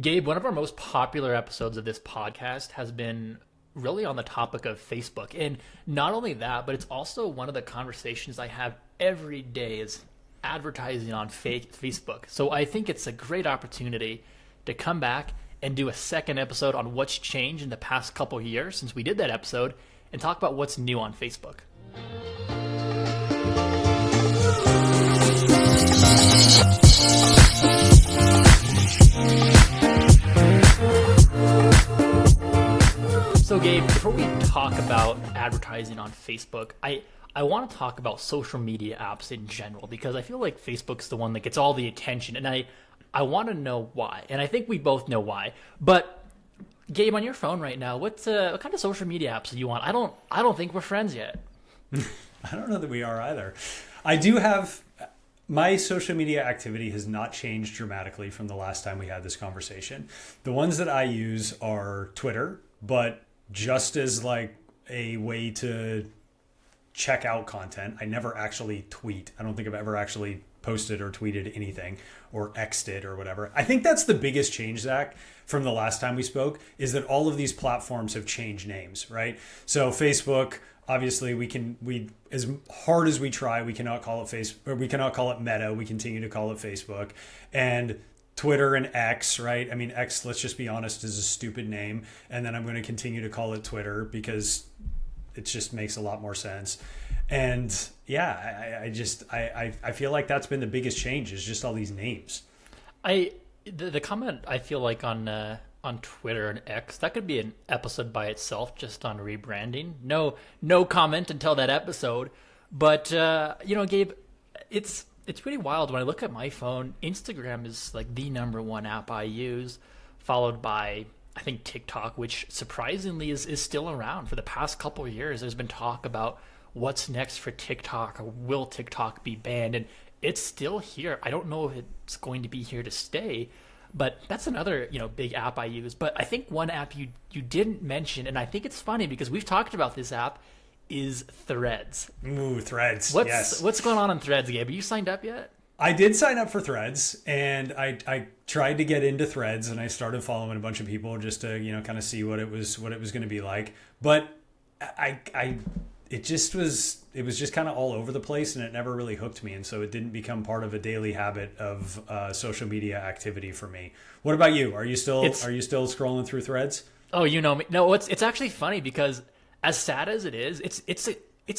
Gabe, one of our most popular episodes of this podcast has been really on the topic of Facebook. And not only that, but it's also one of the conversations I have every day is advertising on Facebook. So I think it's a great opportunity to come back and do a second episode on what's changed in the past couple of years since we did that episode and talk about what's new on Facebook. So Gabe, before we talk about advertising on Facebook, I want to talk about social media apps in general because I feel like Facebook's the one that gets all the attention, and I want to know why. And I think we both know why. But Gabe, on your phone right now, what kind of social media apps do you want? I don't think we're friends yet. I don't know that we are either. I do have my social media activity has not changed dramatically from the last time we had this conversation. The ones that I use are Twitter, but just as like a way to check out content. I never actually tweet. I don't think I've ever actually posted or tweeted anything or X'd it or whatever. I think that's the biggest change, Zach, from the last time we spoke, is that all of these platforms have changed names, right? So Facebook, obviously we as hard as we try, we cannot call it we cannot call it Meta. We continue to call it Facebook. And Twitter and X, right? I mean, X, let's just be honest, is a stupid name. And then I'm going to continue to call it Twitter because it just makes a lot more sense. And yeah, I feel like that's been the biggest change is just all these names. The comment I feel like on Twitter and X, that could be an episode by itself just on rebranding. No comment until that episode. But Gabe, it's pretty wild. When I look at my phone, Instagram is like the number one app I use, followed by I think TikTok, which surprisingly is still around. For the past couple of years, there's been talk about what's next for TikTok, or will TikTok be banned? And it's still here. I don't know if it's going to be here to stay, but that's another big app I use. But I think one app you didn't mention, and I think it's funny because we've talked about this app, is Threads. Ooh, Threads. What's going on Threads, Gabe? Are you signed up yet? I did sign up for Threads, and I tried to get into Threads, and I started following a bunch of people just to kind of see what it was going to be like. But it was just kind of all over the place, and it never really hooked me, and so it didn't become part of a daily habit of social media activity for me. What about you? Are you still scrolling through Threads? Oh, you know me. No, it's actually funny because as sad as it is, it's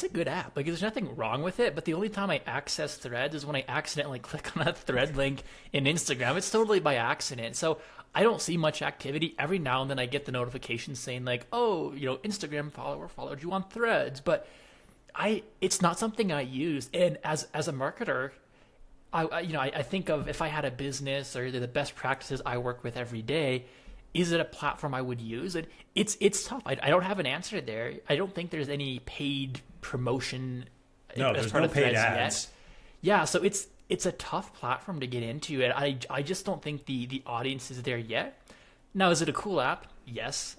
a good app. Like, there's nothing wrong with it, but the only time I access Threads is when I accidentally click on a thread link in Instagram. It's totally by accident. So I don't see much activity. Every now and then I get the notification saying like, oh, Instagram follower followed you on Threads. But it's not something I use. And as a marketer, I think of if I had a business or the best practices I work with every day, is it a platform I would use? And it's tough. I don't have an answer there. I don't think there's any paid promotion. No, there's no paid ads. Yeah, so it's a tough platform to get into, and I just don't think the audience is there yet. Now, is it a cool app? Yes.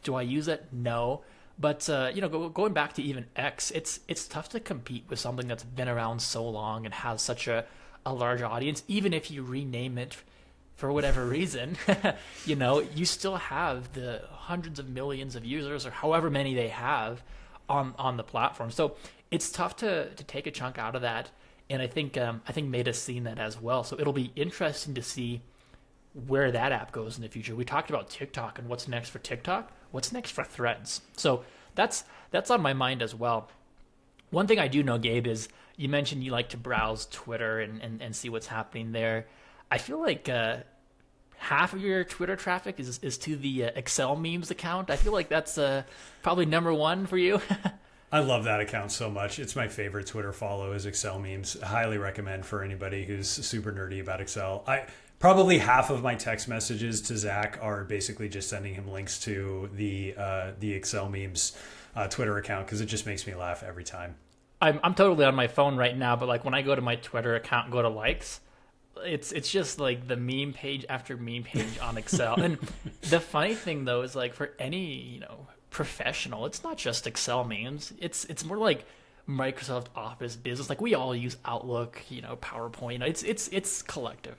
Do I use it? No. But going back to even X, it's tough to compete with something that's been around so long and has such a large audience. Even if you rename it for whatever reason, you still have the hundreds of millions of users or however many they have on the platform. So it's tough to take a chunk out of that. And I think Meta's seen that as well. So it'll be interesting to see where that app goes in the future. We talked about TikTok and what's next for TikTok. What's next for Threads? So that's on my mind as well. One thing I do know, Gabe, is you mentioned you like to browse Twitter and see what's happening there. I feel like half of your Twitter traffic is to the Excel memes account. I feel like that's probably number one for you. I love that account so much. It's my favorite Twitter follow is Excel memes. I highly recommend for anybody who's super nerdy about Excel. Probably half of my text messages to Zach are basically just sending him links to the Excel memes Twitter account because it just makes me laugh every time. I'm totally on my phone right now, but like when I go to my Twitter account and go to likes, it's just like the meme page after meme page on Excel. And the funny thing though is like for any professional, it's not just Excel memes. It's more like Microsoft Office business. Like we all use Outlook, PowerPoint. It's collective.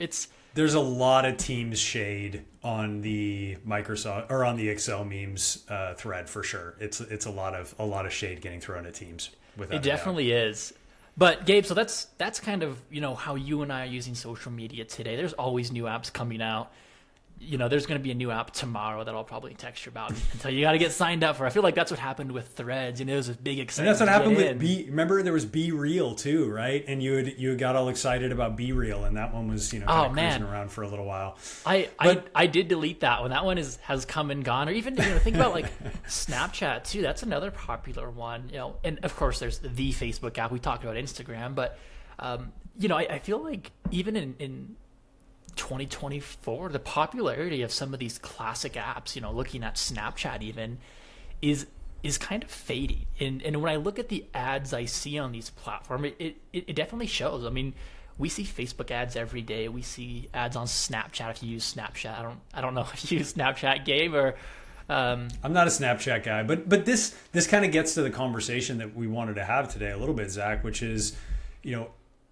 There's a lot of Teams shade on the Microsoft or on the Excel memes thread for sure. It's a lot of shade getting thrown at Teams. Without It definitely is. But Gabe, so that's kind of, how you and I are using social media today. There's always new apps coming out. There's going to be a new app tomorrow that I'll probably text you about and tell you got to get signed up for. I feel like that's what happened with Threads. There was this big excitement. And that's what happened with Remember there was Be Real too, right? And you got all excited about Be Real, and that one was kind of cruising around for a little while. I did delete that one. That one has come and gone. Or even think about like Snapchat too. That's another popular one. And of course there's the Facebook app. We talked about Instagram, but I feel like even in 2024, the popularity of some of these classic apps, looking at Snapchat even, is kind of fading. And when I look at the ads I see on these platforms, it definitely shows. I mean, we see Facebook ads every day. We see ads on Snapchat if you use Snapchat. I don't know if you use Snapchat, Gabe, or I'm not a Snapchat guy, but this kind of gets to the conversation that we wanted to have today a little bit, Zach, which is,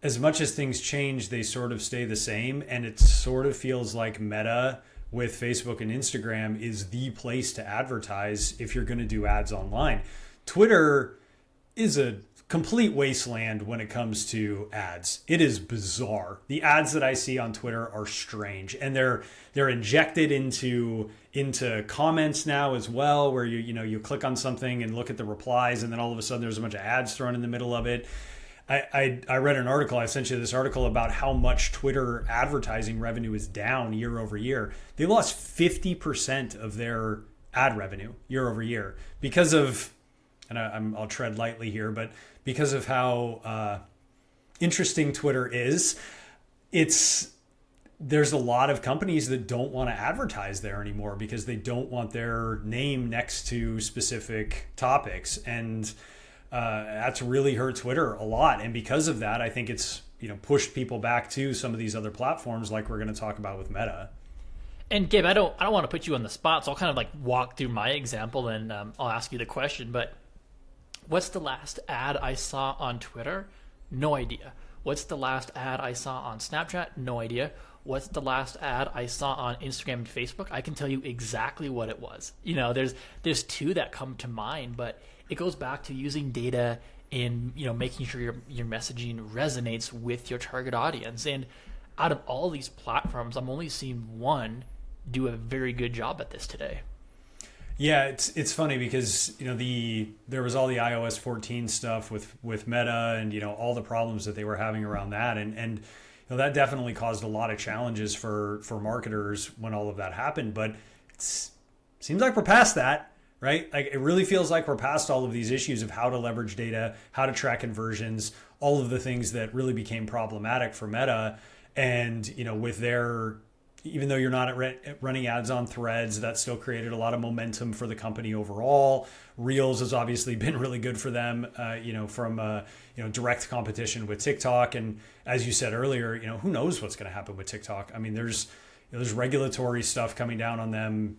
as much as things change, they sort of stay the same. And it sort of feels like Meta with Facebook and Instagram is the place to advertise if you're going to do ads online. Twitter is a complete wasteland when it comes to ads. It is bizarre. The ads that I see on Twitter are strange, and they're injected into comments now as well, where you click on something and look at the replies, and then all of a sudden there's a bunch of ads thrown in the middle of it. I read an article. I sent you this article about how much Twitter advertising revenue is down year over year. They lost 50% of their ad revenue year over year because of, and I'll tread lightly here, but because of how interesting Twitter is. There's a lot of companies that don't want to advertise there anymore because they don't want their name next to specific topics. And that's really hurt Twitter a lot. And because of that, I think it's pushed people back to some of these other platforms like we're going to talk about with Meta. And Gabe, I don't want to put you on the spot, so I'll kind of like walk through my example and I'll ask you the question. But what's the last ad I saw on Twitter? No idea. What's the last ad I saw on Snapchat? No idea. What's the last ad I saw on Instagram and Facebook? I can tell you exactly what it was. There's two that come to mind, but it goes back to using data in making sure your messaging resonates with your target audience. And out of all these platforms, I'm only seeing one do a very good job at this today. Yeah, it's funny because there was all the iOS 14 stuff with Meta and all the problems that they were having around that, and that definitely caused a lot of challenges for marketers when all of that happened. But it seems like we're past that. Right? Like it really feels like we're past all of these issues of how to leverage data, how to track conversions, all of the things that really became problematic for Meta. And, with their, even though you're not running ads on Threads, that still created a lot of momentum for the company overall. Reels has obviously been really good for them, from direct competition with TikTok. And as you said earlier, who knows what's going to happen with TikTok? I mean, there's regulatory stuff coming down on them,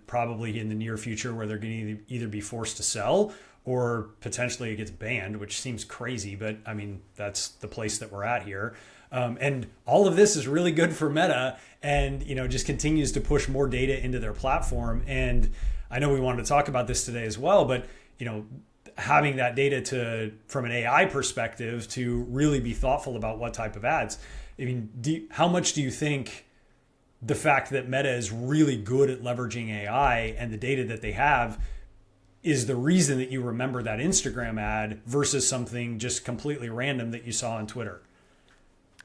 probably in the near future where they're going to either be forced to sell or potentially it gets banned, which seems crazy. But I mean, that's the place that we're at here. And all of this is really good for Meta and, just continues to push more data into their platform. And I know we wanted to talk about this today as well, but, having that data from an AI perspective to really be thoughtful about what type of ads. I mean, how much do you think the fact that Meta is really good at leveraging AI and the data that they have is the reason that you remember that Instagram ad versus something just completely random that you saw on Twitter?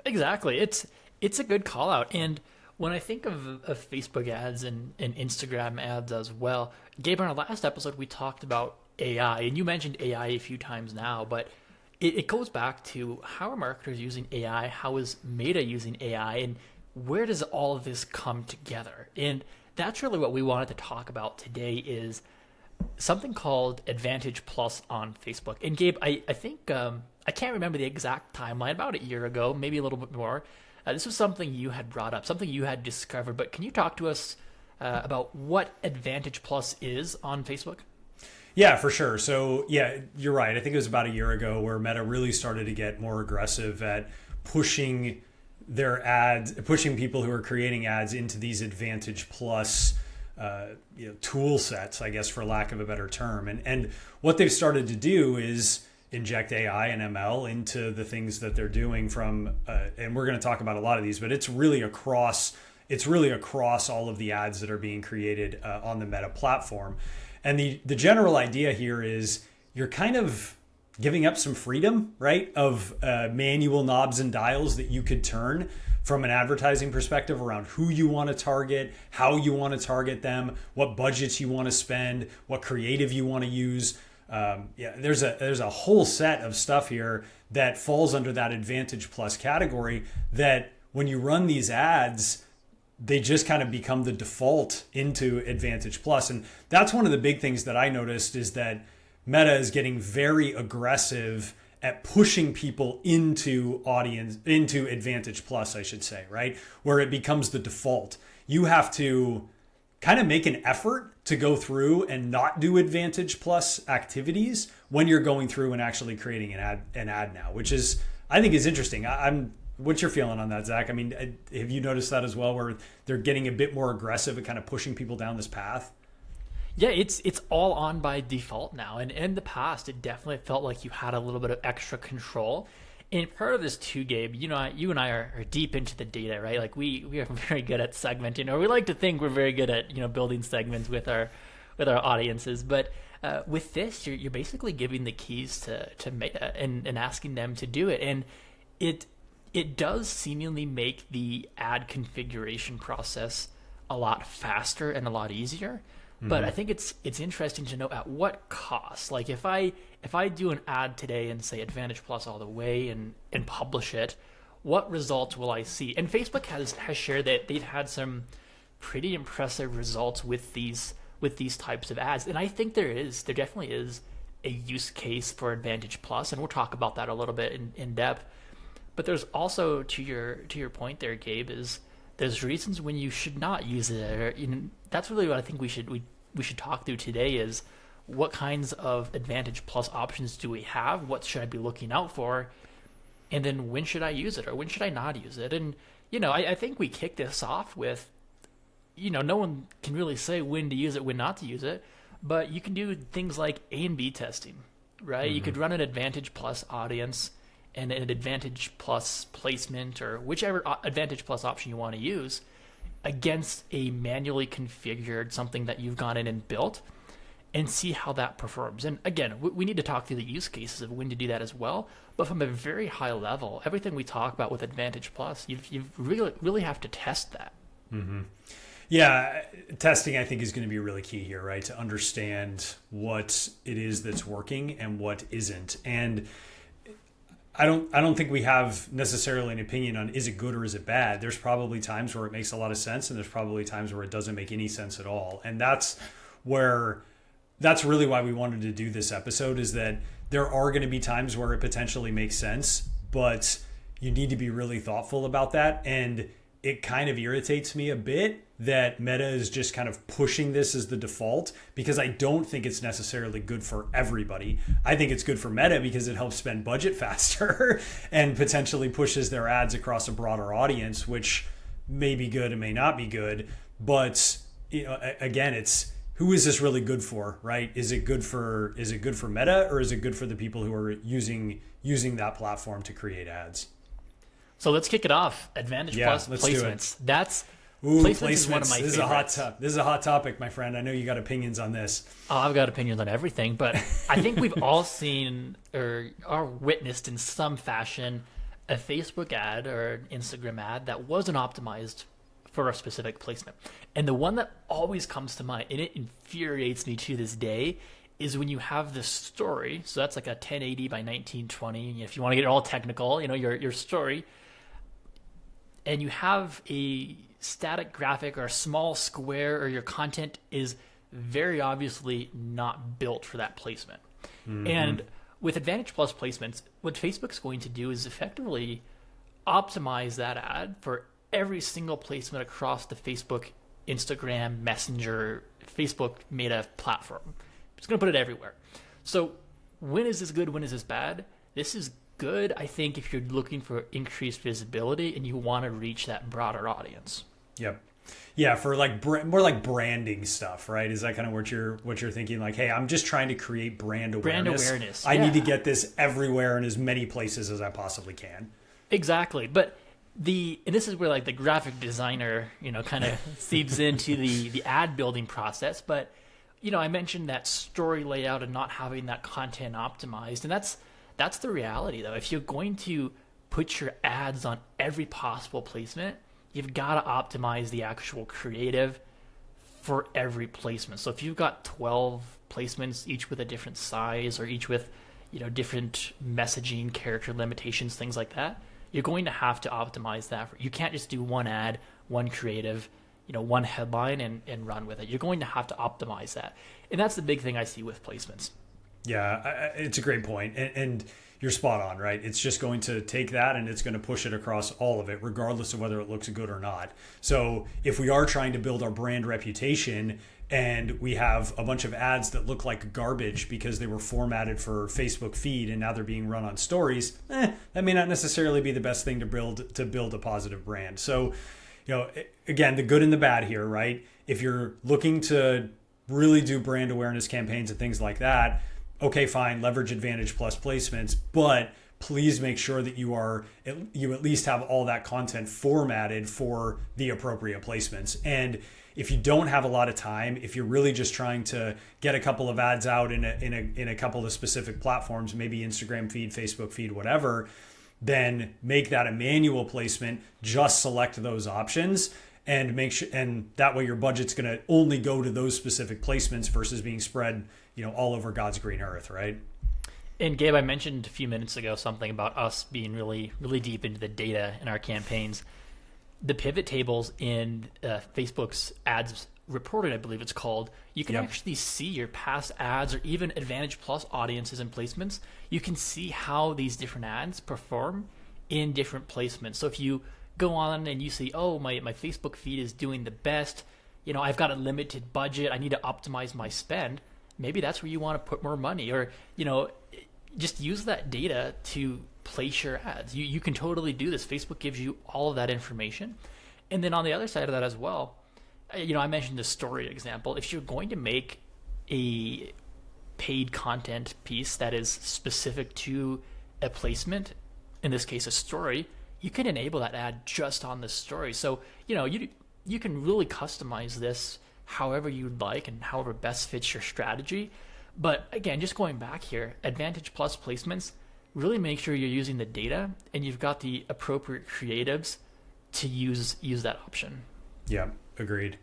Exactly. It's a good call out. And when I think of Facebook ads and Instagram ads as well, Gabe, on our last episode, we talked about AI, and you mentioned AI a few times now, but it goes back to how are marketers using AI? How is Meta using AI? And where does all of this come together? And that's really what we wanted to talk about today is something called Advantage Plus on Facebook. And Gabe, I think, I can't remember the exact timeline, about a year ago, maybe a little bit more. This was something you had brought up, something you had discovered, but can you talk to us about what Advantage Plus is on Facebook? Yeah, for sure. So yeah, you're right. I think it was about a year ago where Meta really started to get more aggressive at pushing their ads, pushing people who are creating ads into these Advantage Plus tool sets, I guess, for lack of a better term. And what they've started to do is inject AI and ML into the things that they're doing from, and we're going to talk about a lot of these, but it's really across all of the ads that are being created on the Meta platform. And the general idea here is you're kind of giving up some freedom, right, of manual knobs and dials that you could turn from an advertising perspective around who you want to target, how you want to target them, what budgets you want to spend, what creative you want to use. There's a whole set of stuff here that falls under that Advantage Plus category that when you run these ads, they just kind of become the default into Advantage Plus. And that's one of the big things that I noticed is that Meta is getting very aggressive at pushing people into Advantage Plus, I should say, right? Where it becomes the default. You have to kind of make an effort to go through and not do Advantage Plus activities when you're going through and actually creating an ad now, which is, I think, is interesting. What's your feeling on that, Zach? I mean, have you noticed that as well, where they're getting a bit more aggressive at kind of pushing people down this path? Yeah, it's all on by default now. And in the past, it definitely felt like you had a little bit of extra control. And part of this too, Gabe, you and I are deep into the data, right? Like we are very good at segmenting, or we like to think we're very good at building segments with our audiences. But with this, you're basically giving the keys to Meta and asking them to do it. And it does seemingly make the ad configuration process a lot faster and a lot easier. But I think it's interesting to know at what cost. Like if I do an ad today and say Advantage Plus all the way and publish it, what results will I see? And Facebook has shared that they've had some pretty impressive results with these types of ads. And I think there definitely is a use case for Advantage Plus, and we'll talk about that a little bit in depth. But there's also, to your point there, Gabe, is there's reasons when you should not use it. That's really what I think we should talk through today is what kinds of Advantage Plus options do we have? What should I be looking out for? And then when should I use it or when should I not use it? And, I think we kick this off with, no one can really say when to use it, when not to use it, but you can do things like A and B testing, right? Mm-hmm. You could run an Advantage Plus audience and an Advantage Plus placement or whichever Advantage Plus option you want to use against a manually configured something that you've gone in and built and see how that performs. And again, we need to talk through the use cases of when to do that as well. But from a very high level, everything we talk about with Advantage Plus, you really have to test that. Mm-hmm. Yeah, testing I think is going to be really key here, right? To understand what it is that's working and what isn't. And I don't think we have necessarily an opinion on is it good or is it bad. There's probably times where it makes a lot of sense and there's probably times where it doesn't make any sense at all. And that's really why we wanted to do this episode, is that there are going to be times where it potentially makes sense, but you need to be really thoughtful about that. And it kind of irritates me a bit that Meta is just kind of pushing this as the default, because I don't think it's necessarily good for everybody. I think it's good for Meta because it helps spend budget faster and potentially pushes their ads across a broader audience, which may be good and may not be good. But again, it's who is this really good for, right? Is it good for Meta, or is it good for the people who are using that platform to create ads? So let's kick it off. Advantage Plus placements. Placements is one of my favorites. This is a hot topic, my friend. I know you got opinions on this. Oh, I've got opinions on everything, but I think we've all seen or are witnessed in some fashion a Facebook ad or an Instagram ad that wasn't optimized for a specific placement. And the one that always comes to mind, and it infuriates me to this day, is when you have this story. So that's like a 1080 by 1920. If you want to get all technical, your story. And you have a static graphic or a small square, or your content is very obviously not built for that placement. Mm-hmm. And with Advantage Plus placements, what Facebook's going to do is effectively optimize that ad for every single placement across the Facebook, Instagram, Messenger, Facebook Meta platform. It's going to put it everywhere. So when is this good? When is this bad? This is good, I think, if you're looking for increased visibility and you want to reach that broader audience. Yep. Yeah, for like more like branding stuff, right? Is that kind of what you're thinking? Like, hey, I'm just trying to create brand awareness. I need to get this everywhere in as many places as I possibly can. Exactly. But and this is where like the graphic designer, kind of feeds into the ad building process. But, I mentioned that story layout and not having that content optimized. And that's the reality, though. If you're going to put your ads on every possible placement, you've got to optimize the actual creative for every placement. So if you've got 12 placements, each with a different size or each with, different messaging, character limitations, things like that, you're going to have to optimize that. You can't just do one ad, one creative, one headline and run with it. You're going to have to optimize that. And that's the big thing I see with placements. Yeah, it's a great point. And you're spot on, right? It's just going to take that and it's going to push it across all of it, regardless of whether it looks good or not. So if we are trying to build our brand reputation and we have a bunch of ads that look like garbage because they were formatted for Facebook feed and now they're being run on stories, that may not necessarily be the best thing to build a positive brand. So, again, the good and the bad here, right? If you're looking to really do brand awareness campaigns and things like that, okay, fine, leverage Advantage Plus placements, but please make sure that you at least have all that content formatted for the appropriate placements. And if you don't have a lot of time, if you're really just trying to get a couple of ads out in a couple of specific platforms, maybe Instagram feed, Facebook feed, whatever, then make that a manual placement. Just select those options and make sure, and that way your budget's going to only go to those specific placements versus being spread, all over God's green earth, right? And Gabe, I mentioned a few minutes ago something about us being really, really deep into the data in our campaigns. The pivot tables in Facebook's ads reported, I believe it's called, you can actually see your past ads or even Advantage Plus audiences and placements. You can see how these different ads perform in different placements. So if you go on and you see, oh, my Facebook feed is doing the best, I've got a limited budget, I need to optimize my spend, maybe that's where you want to put more money, or, just use that data to place your ads. You can totally do this. Facebook gives you all of that information. And then on the other side of that as well, I mentioned the story example. If you're going to make a paid content piece that is specific to a placement, in this case a story, you can enable that ad just on the story. So, you can really customize this however you'd like and however best fits your strategy. But again, just going back here, Advantage Plus placements, really make sure you're using the data and you've got the appropriate creatives to use that option. Yeah, agreed.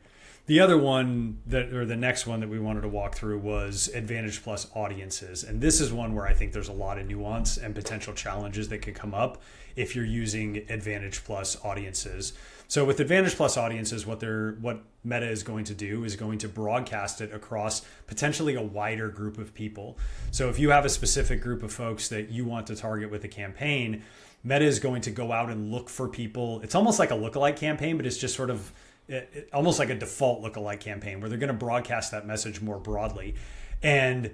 The other one the next one that we wanted to walk through was Advantage Plus audiences. And this is one where I think there's a lot of nuance and potential challenges that could come up if you're using Advantage Plus audiences. So with Advantage Plus audiences, what Meta is going to do is going to broadcast it across potentially a wider group of people. So if you have a specific group of folks that you want to target with a campaign, Meta is going to go out and look for people. It's almost like a lookalike campaign, but it's just sort of almost like a default lookalike campaign where they're going to broadcast that message more broadly. And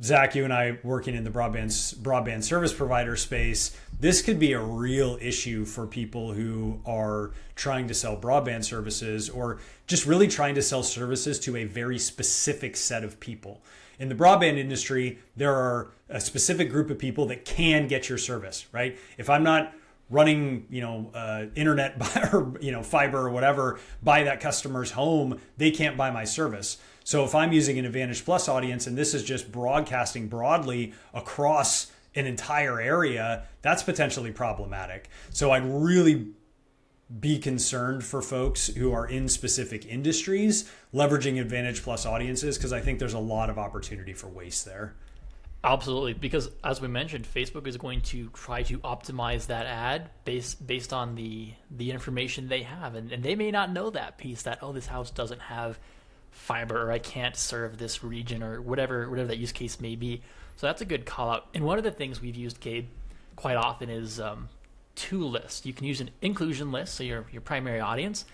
Zach, you and I working in the broadband service provider space, this could be a real issue for people who are trying to sell broadband services or just really trying to sell services to a very specific set of people. In the broadband industry, there are a specific group of people that can get your service, right? If I'm not running, internet or, fiber or whatever by that customer's home, they can't buy my service. So if I'm using an Advantage Plus audience and this is just broadcasting broadly across an entire area, that's potentially problematic. So I'd really be concerned for folks who are in specific industries leveraging Advantage Plus audiences, because I think there's a lot of opportunity for waste there. Absolutely, because as we mentioned, Facebook is going to try to optimize that ad based on the information they have, and they may not know that piece that, oh, this house doesn't have fiber, or I can't serve this region, or whatever that use case may be. So that's a good call out. And one of the things we've used, Gabe, quite often is two lists. You can use an inclusion list, so your primary audience,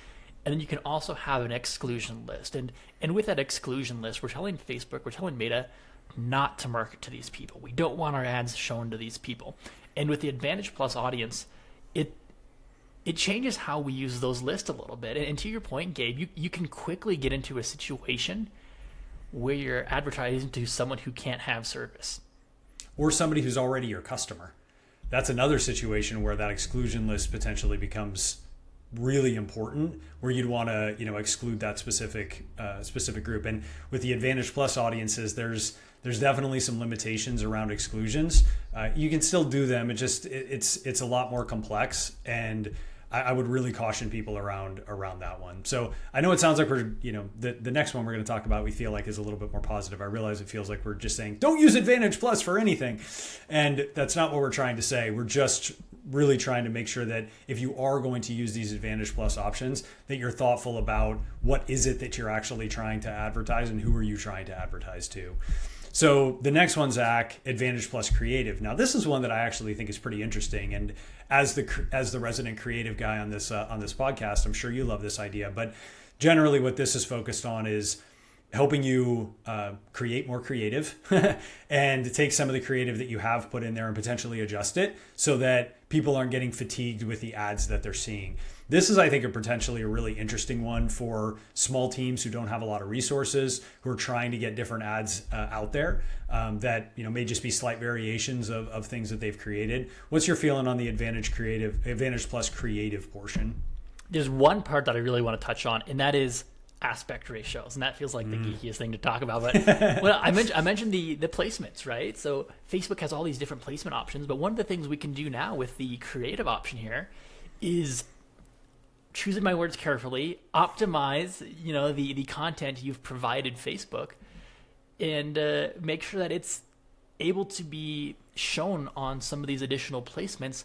and then you can also have an exclusion list. And with that exclusion list, we're telling Facebook, we're telling Meta not to market to these people. We don't want our ads shown to these people. And with the Advantage Plus audience, it changes how we use those lists a little bit. And to your point, Gabe, you can quickly get into a situation where you're advertising to someone who can't have service. Or somebody who's already your customer. That's another situation where that exclusion list potentially becomes really important, where you'd want to exclude that specific group. And with the Advantage Plus audiences, there's definitely some limitations around exclusions. You can still do them. It's a lot more complex, and I would really caution people around that one. So I know it sounds like we're, the next one we're going to talk about, we feel like is a little bit more positive. I realize it feels like we're just saying, don't use Advantage Plus for anything. And that's not what we're trying to say. We're just really trying to make sure that if you are going to use these Advantage Plus options, that you're thoughtful about what is it that you're actually trying to advertise and who are you trying to advertise to. So the next one, Zach, Advantage Plus Creative. Now, this is one that I actually think is pretty interesting. And as the resident creative guy on this podcast, I'm sure you love this idea. But generally, what this is focused on is helping you create more creative and take some of the creative that you have put in there and potentially adjust it so that people aren't getting fatigued with the ads that they're seeing. This is, I think, potentially a really interesting one for small teams who don't have a lot of resources, who are trying to get different ads out there that may just be slight variations of things that they've created. What's your feeling on the Advantage Plus Creative portion? There's one part that I really want to touch on, and that is aspect ratios, and that feels like the geekiest thing to talk about. But well, I mentioned the placements, right? So Facebook has all these different placement options, but one of the things we can do now with the creative option here is, choosing my words carefully, optimize the content you've provided Facebook, and make sure that it's able to be shown on some of these additional placements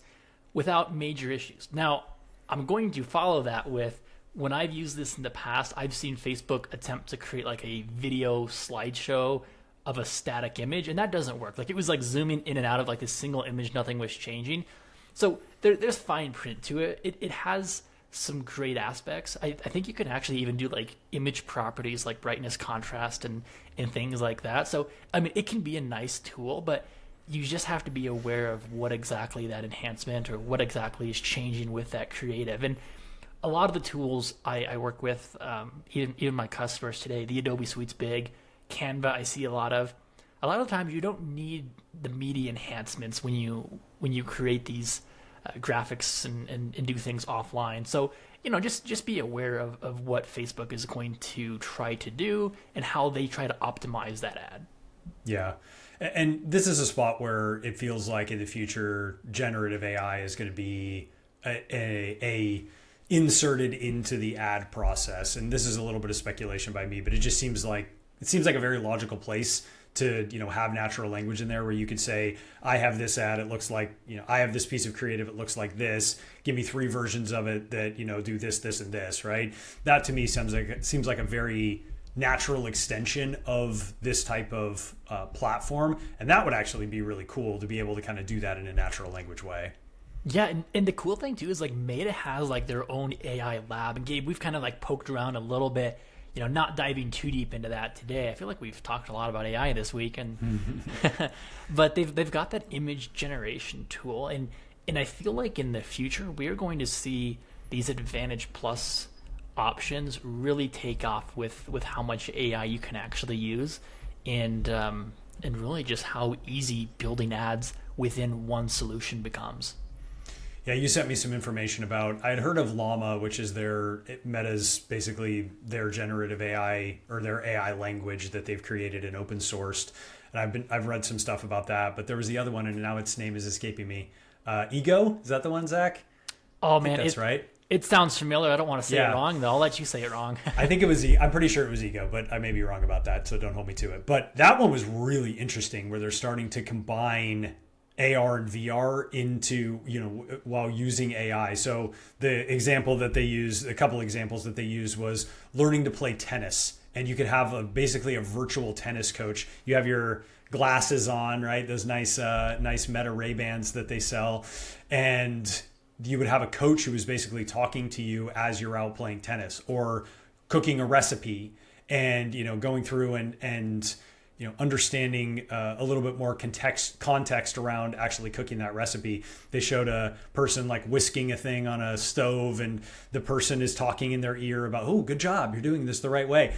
without major issues. Now, I'm going to follow that with, when I've used this in the past, I've seen Facebook attempt to create like a video slideshow of a static image, and that doesn't work. Like, it was like zooming in and out of like this single image, nothing was changing. So there's fine print to it. It has some great aspects. I think you can actually even do like image properties like brightness, contrast, and things like that. So, I mean, it can be a nice tool, but you just have to be aware of what exactly that enhancement or what exactly is changing with that creative. And a lot of the tools I work with, even my customers today, the Adobe Suite's big, Canva I see a lot of times you don't need the media enhancements when you create these graphics and do things offline. So, just be aware of what Facebook is going to try to do and how they try to optimize that ad. Yeah. And this is a spot where it feels like in the future, generative AI is going to be a inserted into the ad process. And this is a little bit of speculation by me, but it seems like a very logical place to have natural language in there, where you could say, I have this ad, it looks like, I have this piece of creative, it looks like this, give me 3 versions of it that do this and this, right? That to me seems like a very natural extension of this type of platform, and that would actually be really cool to be able to kind of do that in a natural language way. Yeah, and the cool thing too is like Meta has like their own AI lab, and Gabe, we've kind of like poked around a little bit, not diving too deep into that today. I feel like we've talked a lot about AI this week, and but they've got that image generation tool, and I feel like in the future we're going to see these Advantage Plus options really take off with how much AI you can actually use, and really just how easy building ads within one solution becomes. Yeah, you sent me some information about, I had heard of Llama, which is Meta's basically their generative AI or their AI language that they've created and open sourced. And I've read some stuff about that, but there was the other one and now its name is escaping me. Ego, is that the one, Zach? Oh man, that's right. It sounds familiar. I don't want to say it wrong though. I'll let you say it wrong. I think it was, I'm pretty sure it was Ego, but I may be wrong about that, so don't hold me to it. But that one was really interesting, where they're starting to combine AR and VR into, while using AI. So the example that they use, a couple examples that they use was learning to play tennis. And you could have basically a virtual tennis coach. You have your glasses on, right? Those nice Meta Ray-Bans that they sell. And you would have a coach who was basically talking to you as you're out playing tennis or cooking a recipe and, going through and understanding a little bit more context around actually cooking that recipe. They showed a person like whisking a thing on a stove, and the person is talking in their ear about, oh, good job, you're doing this the right way.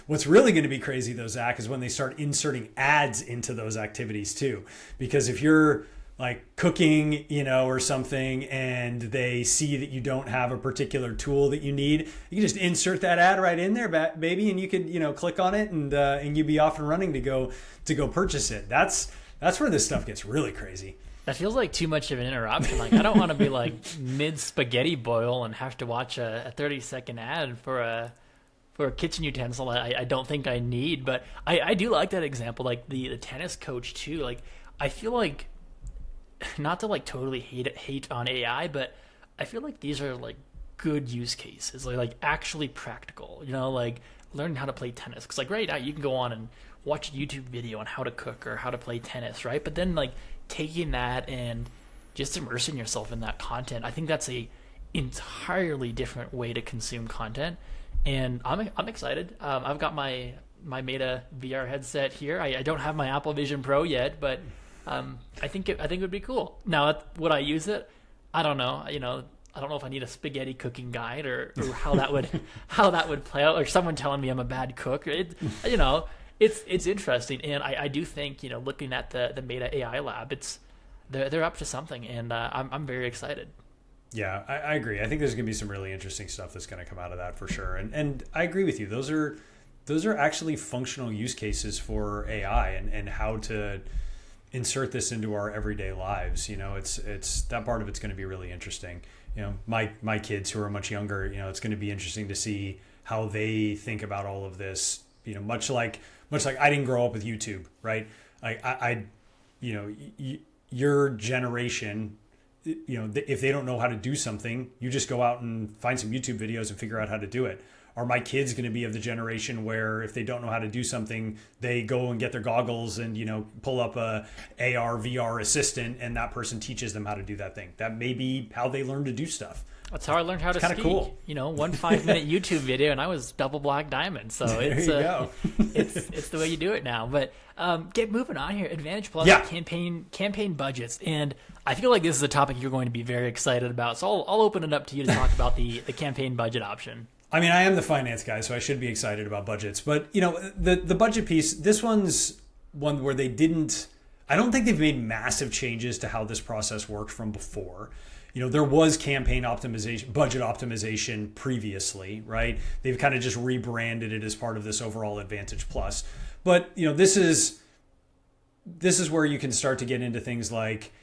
What's really going to be crazy though, Zach, is when they start inserting ads into those activities too. Because if you're like cooking, or something, and they see that you don't have a particular tool that you need, you can just insert that ad right in there, baby, and you could, click on it, and you'd be off and running to go purchase it. That's where this stuff gets really crazy. That feels like too much of an interruption. Like, I don't want to be like mid spaghetti boil and have to watch a 30-second ad for a kitchen utensil I don't think I need. But I do like that example, like the tennis coach too. Like, I feel like, not to like totally hate on AI, but I feel like these are like good use cases, like actually practical, like learning how to play tennis. Because like right now you can go on and watch a YouTube video on how to cook or how to play tennis, right? But then like taking that and just immersing yourself in that content, I think that's a entirely different way to consume content. And I'm excited. I've got my Meta VR headset here. I don't have my Apple Vision Pro yet, but I think it would be cool. Now, would I use it? I don't know. I don't know if I need a spaghetti cooking guide or how that would play out, or someone telling me I'm a bad cook. It's interesting, and I do think looking at the Meta AI lab, they're up to something, and I'm very excited. Yeah, I agree. I think there's going to be some really interesting stuff that's going to come out of that for sure. And I agree with you. Those are actually functional use cases for AI and how to insert this into our everyday lives. It's that part of it's going to be really interesting. My kids who are much younger, it's going to be interesting to see how they think about all of this. Much like I didn't grow up with YouTube, right? Your generation, if they don't know how to do something, you just go out and find some YouTube videos and figure out how to do it. Are my kids going to be of the generation where if they don't know how to do something, they go and get their goggles and, pull up a AR, VR assistant, and that person teaches them how to do that thing? That may be how they learn to do stuff. That's how I learned how to ski. Kind of cool. 1 5-minute YouTube video, and I was double black diamond. So it's it's the way you do it now. But get moving on here. Advantage Plus, yeah. campaign budgets, and I feel like this is a topic you're going to be very excited about. So I'll open it up to you to talk about the campaign budget option. I mean, I am the finance guy, so I should be excited about budgets. But, the budget piece, this one's one where I don't think they've made massive changes to how this process worked from before. There was campaign optimization, budget optimization previously, right? They've kind of just rebranded it as part of this overall Advantage Plus. But, this is where you can start to get into things like,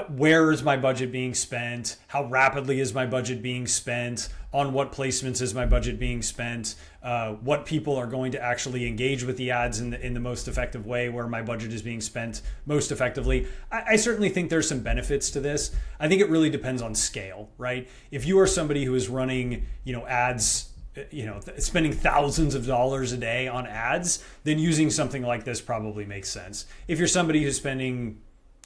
where is my budget being spent? How rapidly is my budget being spent? On what placements is my budget being spent? What people are going to actually engage with the ads in the most effective way, where my budget is being spent most effectively? I certainly think there's some benefits to this. I think it really depends on scale, right? If you are somebody who is running, ads, spending thousands of dollars a day on ads, then using something like this probably makes sense. If you're somebody who's spending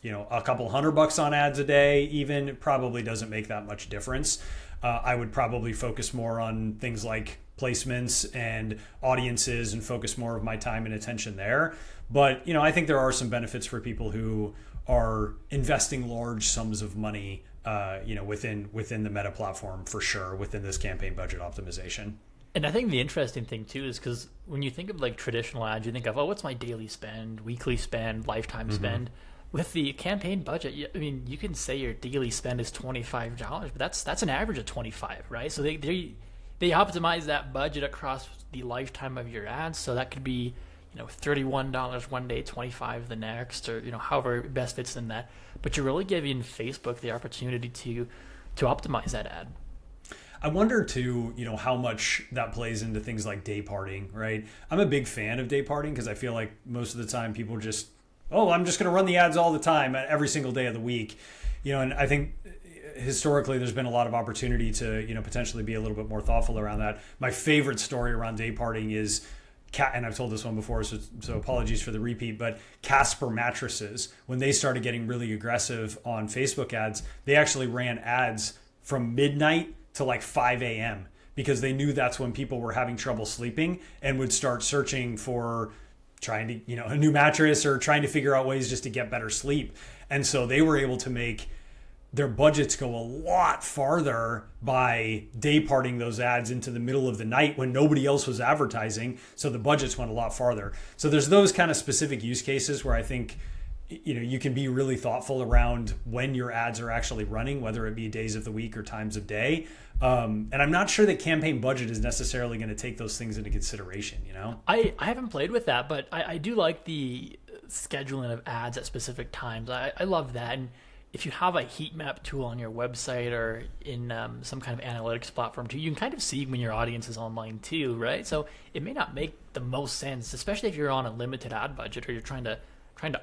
a couple $100 on ads a day, even, it probably doesn't make that much difference. I would probably focus more on things like placements and audiences and focus more of my time and attention there. But, I think there are some benefits for people who are investing large sums of money, within the Meta platform for sure, within this campaign budget optimization. And I think the interesting thing too is because when you think of like traditional ads, you think of, what's my daily spend, weekly spend, lifetime spend. With the campaign budget, you can say your daily spend is $25, but that's an average of 25, right? So they optimize that budget across the lifetime of your ads. So that could be, $31 one day, $25 the next, or however it best fits in that. But you're really giving Facebook the opportunity to optimize that ad. I wonder too, how much that plays into things like day parting, right? I'm a big fan of day parting because I feel like most of the time people just, I'm just going to run the ads all the time, every single day of the week. And I think historically there's been a lot of opportunity to, potentially be a little bit more thoughtful around that. My favorite story around day parting is, and I've told this one before, so apologies for the repeat, but Casper mattresses, when they started getting really aggressive on Facebook ads, they actually ran ads from midnight to like 5 a.m. because they knew that's when people were having trouble sleeping and would start searching for trying to, a new mattress or trying to figure out ways just to get better sleep. And so they were able to make their budgets go a lot farther by day parting those ads into the middle of the night when nobody else was advertising. So the budgets went a lot farther. So there's those kind of specific use cases where I think, you can be really thoughtful around when your ads are actually running, whether it be days of the week or times of day. And I'm not sure that campaign budget is necessarily going to take those things into consideration, I haven't played with that, but I do like the scheduling of ads at specific times. I love that. And if you have a heat map tool on your website or in some kind of analytics platform too, you can kind of see when your audience is online too, right? So it may not make the most sense, especially if you're on a limited ad budget or you're trying to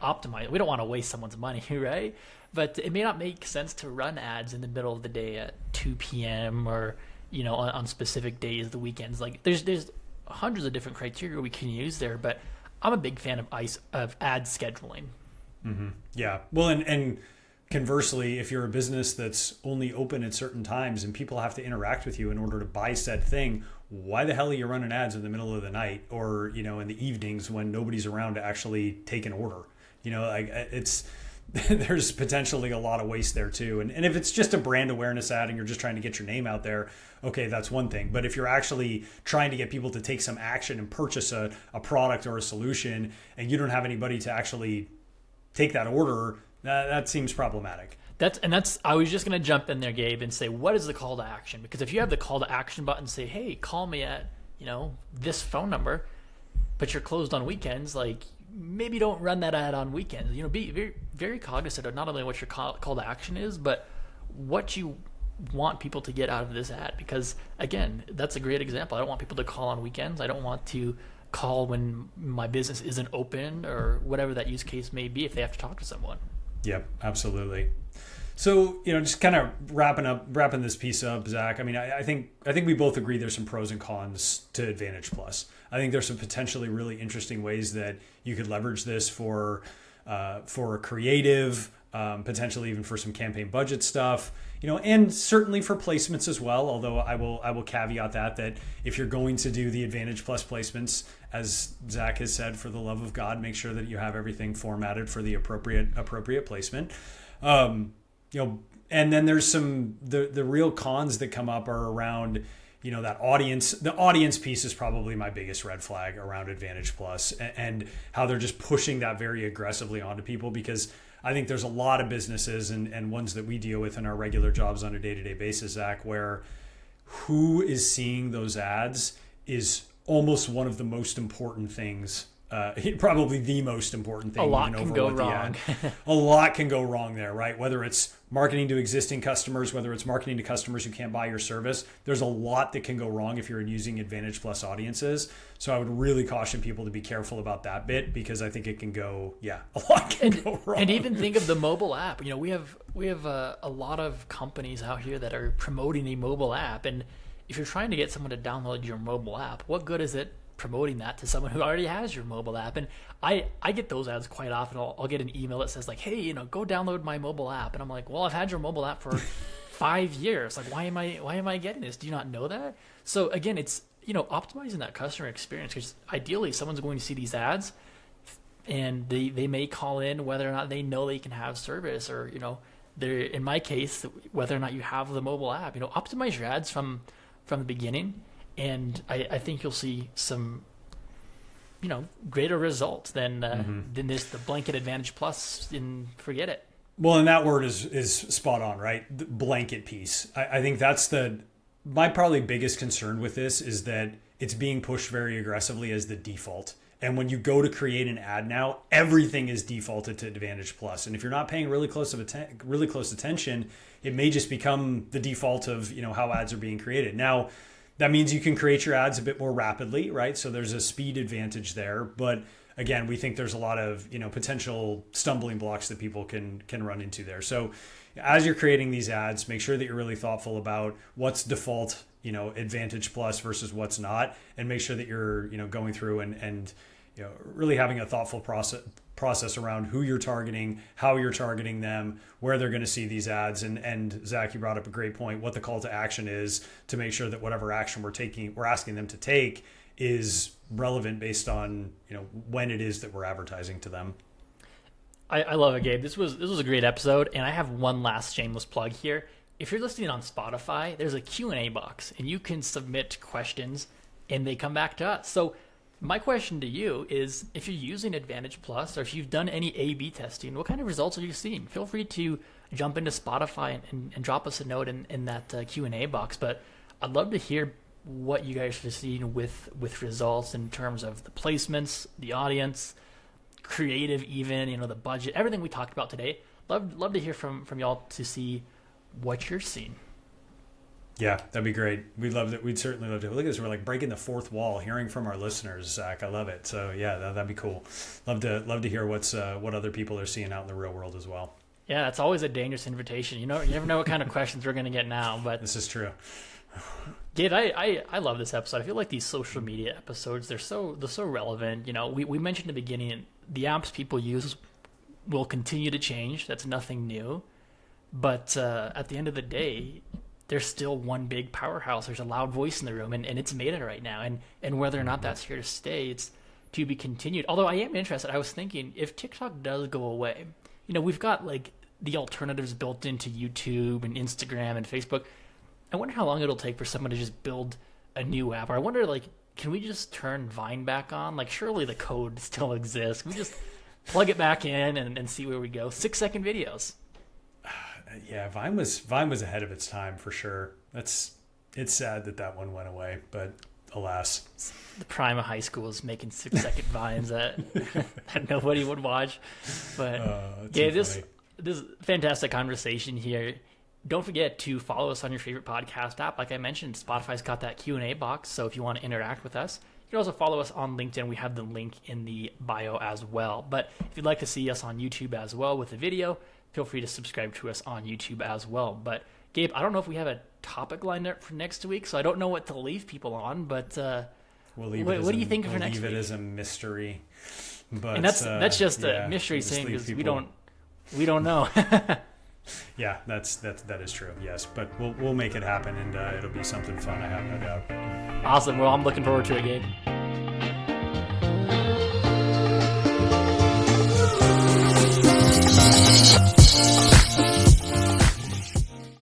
optimize. We don't want to waste someone's money, right? But it may not make sense to run ads in the middle of the day at 2 p.m. or on specific days, the weekends. Like there's hundreds of different criteria we can use there, but I'm a big fan of ad scheduling. Mm-hmm. Yeah. Well, and conversely, if you're a business that's only open at certain times and people have to interact with you in order to buy said thing, why the hell are you running ads in the middle of the night or, in the evenings when nobody's around to actually take an order? It's there's potentially a lot of waste there too. And if it's just a brand awareness ad and you're just trying to get your name out there, okay, that's one thing. But if you're actually trying to get people to take some action and purchase a product or a solution and you don't have anybody to actually take that order, that seems problematic. I was just going to jump in there, Gabe, and say, what is the call to action? Because if you have the call to action button, say, hey, call me at, this phone number, but you're closed on weekends, like maybe don't run that ad on weekends. Be very, very cognizant of not only what your call to action is, but what you want people to get out of this ad. Because again, that's a great example. I don't want people to call on weekends. I don't want to call when my business isn't open or whatever that use case may be if they have to talk to someone. Yep, absolutely. So, just kind of wrapping this piece up, Zach. I mean, I think we both agree there's some pros and cons to Advantage Plus. I think there's some potentially really interesting ways that you could leverage this for a creative, potentially even for some campaign budget stuff, and certainly for placements as well. Although I will caveat that if you're going to do the Advantage Plus placements, as Zach has said, for the love of God, make sure that you have everything formatted for the appropriate placement. And then there's the real cons that come up are around, that audience. The audience piece is probably my biggest red flag around Advantage Plus and how they're just pushing that very aggressively onto people, because I think there's a lot of businesses and ones that we deal with in our regular jobs on a day-to-day basis, Zach, where who is seeing those ads is almost one of the most important things. Probably the most important thing. A lot can go wrong. A lot can go wrong there, right? Whether it's marketing to existing customers, whether it's marketing to customers who can't buy your service, there's a lot that can go wrong if you're using Advantage Plus audiences. So I would really caution people to be careful about that bit, because I think it can go, a lot can go wrong. And even think of the mobile app. We have a lot of companies out here that are promoting a mobile app, and if you're trying to get someone to download your mobile app, what good is it promoting that to someone who already has your mobile app? And I get those ads quite often. I'll get an email that says like, hey, go download my mobile app. And I'm like, well, I've had your mobile app for 5 years. Like, why am I getting this? Do you not know that? So again, it's, optimizing that customer experience, because ideally someone's going to see these ads and they may call in whether or not they know they can have service, or, they're, in my case, whether or not you have the mobile app. Optimize your ads from the beginning. And I think you'll see some, greater results than the blanket Advantage Plus, and forget it. Well, and that word is spot on, right? The blanket piece. I think that's my probably biggest concern with this, is that it's being pushed very aggressively as the default. And when you go to create an ad now, everything is defaulted to Advantage Plus. And if you're not paying really close attention, it may just become the default of, how ads are being created. Now, that means you can create your ads a bit more rapidly, right? So there's a speed advantage there. But again, we think there's a lot of, potential stumbling blocks that people can run into there. So as you're creating these ads, make sure that you're really thoughtful about what's default, Advantage Plus versus what's not, and make sure that you're, going through and really having a thoughtful process around who you're targeting, how you're targeting them, where they're going to see these ads. And Zach, you brought up a great point, what the call to action is, to make sure that whatever action we're asking them to take is relevant based on when it is that we're advertising to them. I love it, Gabe. This was a great episode, and I have one last shameless plug here. If you're listening on Spotify, there's a Q&A box, and you can submit questions, and they come back to us. So my question to you is, if you're using Advantage Plus, or if you've done any A/B testing, what kind of results are you seeing? Feel free to jump into Spotify and drop us a note in that Q&A box. But I'd love to hear what you guys are seeing with results in terms of the placements, the audience, creative, even the budget, everything we talked about today. Love to hear from y'all to see what you're seeing. Yeah, that'd be great. We'd certainly love to. Look at this, we're like breaking the fourth wall, hearing from our listeners, Zach. I love it. So yeah, that'd be cool. Love to hear what other people are seeing out in the real world as well. Yeah, that's always a dangerous invitation. You never know what kind of questions we're going to get now. But this is true. Gabe, I love this episode. I feel like these social media episodes, they're so relevant. We mentioned in the beginning, the apps people use will continue to change. That's nothing new. But at the end of the day, there's still one big powerhouse. There's a loud voice in the room, and it's Meta right now. And whether or not that's here to stay, it's to be continued. Although I am interested. I was thinking, if TikTok does go away, we've got like the alternatives built into YouTube and Instagram and Facebook. I wonder how long it'll take for someone to just build a new app. Or I wonder, can we just turn Vine back on? Surely the code still exists. Can we just plug it back in and see where we go? 6-second videos. Yeah, Vine was ahead of its time for sure. It's sad that one went away, but alas. The prime of high school is making 6-second Vines that nobody would watch. But yeah, this fantastic conversation here. Don't forget to follow us on your favorite podcast app. Like I mentioned, Spotify's got that Q&A box, so if you want to interact with us, you can also follow us on LinkedIn. We have the link in the bio as well. But if you'd like to see us on YouTube as well with the video, feel free to subscribe to us on YouTube as well. But Gabe, I don't know if we have a topic lined up for next week, so I don't know what to leave people on. But what do you think for next week? Leave it as a mystery. But and that's just a mystery saying because we don't know. Yeah, that is true. Yes, but we'll make it happen, and it'll be something fun. I have no doubt. Awesome. Well, I'm looking forward to it, Gabe.